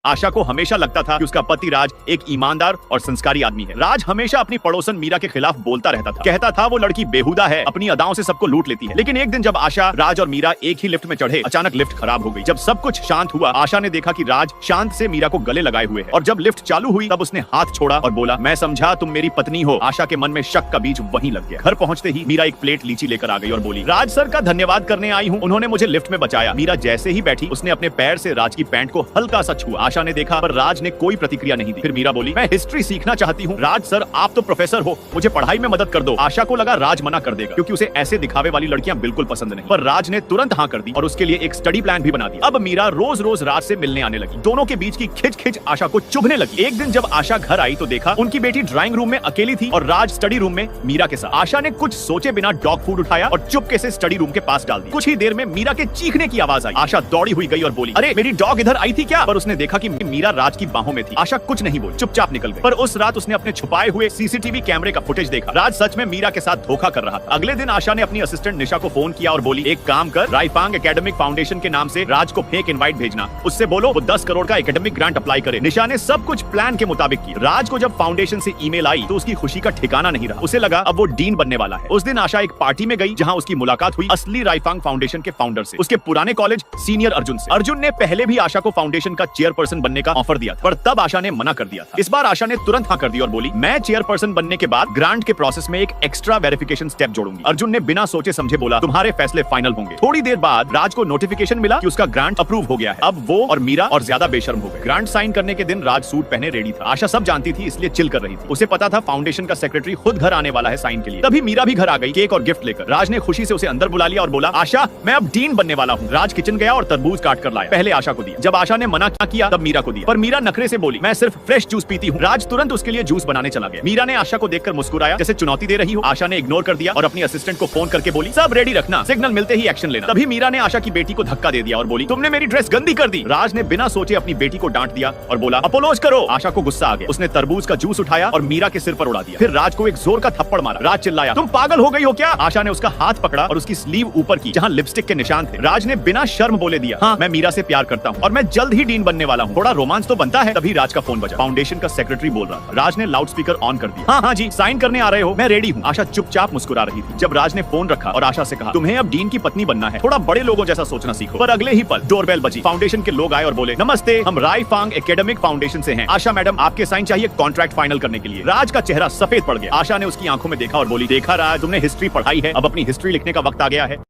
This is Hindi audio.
आशा को हमेशा लगता था कि उसका पति राज एक ईमानदार और संस्कारी आदमी है। राज हमेशा अपनी पड़ोसन मीरा के खिलाफ बोलता रहता था, कहता था वो लड़की बेहुदा है, अपनी अदाओं से सबको लूट लेती है। लेकिन एक दिन जब आशा, राज और मीरा एक ही लिफ्ट में चढ़े, अचानक लिफ्ट खराब हो गई। जब सब कुछ शांत हुआ, आशा ने देखा कि राज शांत से मीरा को गले लगाए हुए है। और जब लिफ्ट चालू हुई तब उसने हाथ छोड़ा और बोला, मैं समझा तुम मेरी पत्नी हो। आशा के मन में शक का बीज वहीं लग गया। घर पहुंचते ही मीरा एक प्लेट लीची लेकर आ गई और बोली, राज सर का धन्यवाद करने आई हूँ, उन्होंने मुझे लिफ्ट में बचाया। मीरा जैसे ही बैठी, उसने अपने पैर से राज की पैंट को हल्का सा छुआ। आशा ने देखा पर राज ने कोई प्रतिक्रिया नहीं दी। फिर मीरा बोली, मैं हिस्ट्री सीखना चाहती हूँ। राज सर आप तो प्रोफेसर हो, मुझे पढ़ाई में मदद कर दो। आशा को लगा राज मना कर देगा, क्योंकि उसे ऐसे दिखावे वाली लड़कियां बिल्कुल पसंद नहीं। पर राज ने तुरंत हाँ कर दी और उसके लिए एक स्टडी प्लान भी बना दिया। अब मीरा रोज रोज राज से मिलने आने लगी। दोनों के बीच की खिंच खिंच आशा को चुभने लगी। एक दिन जब आशा घर आई तो देखा उनकी बेटी ड्राइंग रूम में अकेली थी और राज स्टडी रूम में मीरा के साथ। आशा ने कुछ सोचे बिना डॉग फूड उठाया और चुपके से स्टडी रूम के पास डाल दिया। कुछ ही देर में मीरा के चीखने की आवाज आई। आशा दौड़ी हुई गई और बोली, अरे मेरी डॉग इधर आई थी क्या? पर उसने देखा कि मीरा राज की बाहों में थी। आशा कुछ नहीं बोली, चुपचाप निकल गई। पर उस रात उसने अपने छुपाए हुए सीसीटीवी कैमरे का फुटेज देखा। राज सच में मीरा के साथ धोखा कर रहा था। अगले दिन आशा ने अपनी असिस्टेंट निशा को फोन किया और बोली, एक काम कर, राइफांग एकेडमिक फाउंडेशन के नाम से राज को फेक इनवाइट भेजना। उससे बोलो वो 10 करोड़ का एकेडमिक ग्रांट अप्लाई करे। निशा ने सब कुछ प्लान के मुताबिक किया। राज को जब फाउंडेशन से ईमेल आई तो उसकी खुशी का ठिकाना नहीं रहा। उसे लगा अब वो डीन बनने वाला है। उस दिन आशा एक पार्टी में गई जहां उसकी मुलाकात हुई असली राइफांग फाउंडेशन के फाउंडर से, उसके पुराने कॉलेज सीनियर अर्जुन से। अर्जुन ने पहले भी आशा को फाउंडेशन का चेयरपर्सन बनने का ऑफर दिया, पर तब आशा ने मना कर दिया था। इस बार आशा ने तुरंत हाँ कर दी और बोली, मैं चेयरपर्सन बनने के बाद ग्रांट के प्रोसेस में एक एक्स्ट्रा वेरिफिकेशन स्टेप जोड़ूंगी। अर्जुन ने बिना सोचे समझे बोला, तुम्हारे फैसले फाइनल होंगे। थोड़ी देर बाद राज को नोटिफिकेशन मिला कि उसका ग्रांट अप्रूव हो गया है। अब वो और मीरा और ज्यादा बेशर्म हो गए। ग्रांट साइन करने के दिन राज सूट पहने रेडी था। आशा सब जानती थी, इसलिए चिल कर रही थी। उसे पता था फाउंडेशन का सेक्रेटरी खुद घर आने वाला है साइन के लिए। तभी मीरा भी घर आ गई, केक और गिफ्ट लेकर। राज ने खुशी से उसे अंदर बुला लिया और बोला, आशा मैं अब डीन बनने वाला हूँ। राज किचन गया और तरबूज काट कर लाया। पहले आशा को दिया। जब आशा ने मना किया तब मीरा को दिया, पर मीरा नखरे से बोली, मैं सिर्फ फ्रेश जूस पीती हूँ। राज तुरंत उसके लिए जूस बनाने चला गया। मीरा ने आशा को देखकर मुस्कुराया जैसे चुनौती दे रही हो। आशा ने इग्नोर कर दिया और अपनी असिस्टेंट को फोन करके बोली, सब रेडी रखना, सिग्नल मिलते ही एक्शन लेना। तभी मीरा ने आशा की बेटी को धक्का दे दिया और बोली, तुमने मेरी ड्रेस गंदी कर दी। राज ने बिना सोचे अपनी बेटी को डांट दिया और बोला, अपोलोज करो। आशा को गुस्सा आ गया। उसने तरबूज का जूस उठाया और मीरा के सिर पर उड़ा दिया। फिर राज को एक जोर का थप्पड़ मारा। राज चिल्लाया, तुम पागल हो गई हो क्या? आशा ने उसका हाथ पकड़ा और उसकी स्लीव ऊपर की जहां लिपस्टिक के निशान थे। राज ने बिना शर्म बोले दिया, हाँ मैं मीरा से प्यार करता हूँ और मैं जल्द ही डीन बनने वाला हूँ। थोड़ा रोमांस तो बनता है। तभी राज का फोन बजा। फाउंडेशन का सेक्रेटरी बोल रहा था। राज ने लाउड स्पीकर ऑन कर दिया। हाँ जी, साइन करने आ रहे हो? मैं रेडी हूँ। आशा चुपचाप मुस्कुरा रही थी। जब राज ने फोन रखा और आशा से कहा, तुम्हें अब डीन की पत्नी बनना है, थोड़ा बड़े लोगों जैसा सोचना सीखो। पर अगले ही पल डोरबेल बजी। फाउंडेशन के लोग आए और बोले, नमस्ते, हम राइफांग एकेडमिक फाउंडेशन से हैं। आशा मैडम, आपके साइन चाहिए कॉन्ट्रैक्ट फाइनल करने के लिए। राज का चेहरा सफेद पड़ गया। आशा ने उसकी आंखों में देखा और बोली, देखा राज, तुमने हिस्ट्री पढ़ाई है, अब अपनी हिस्ट्री लिखने का वक्त आ गया है।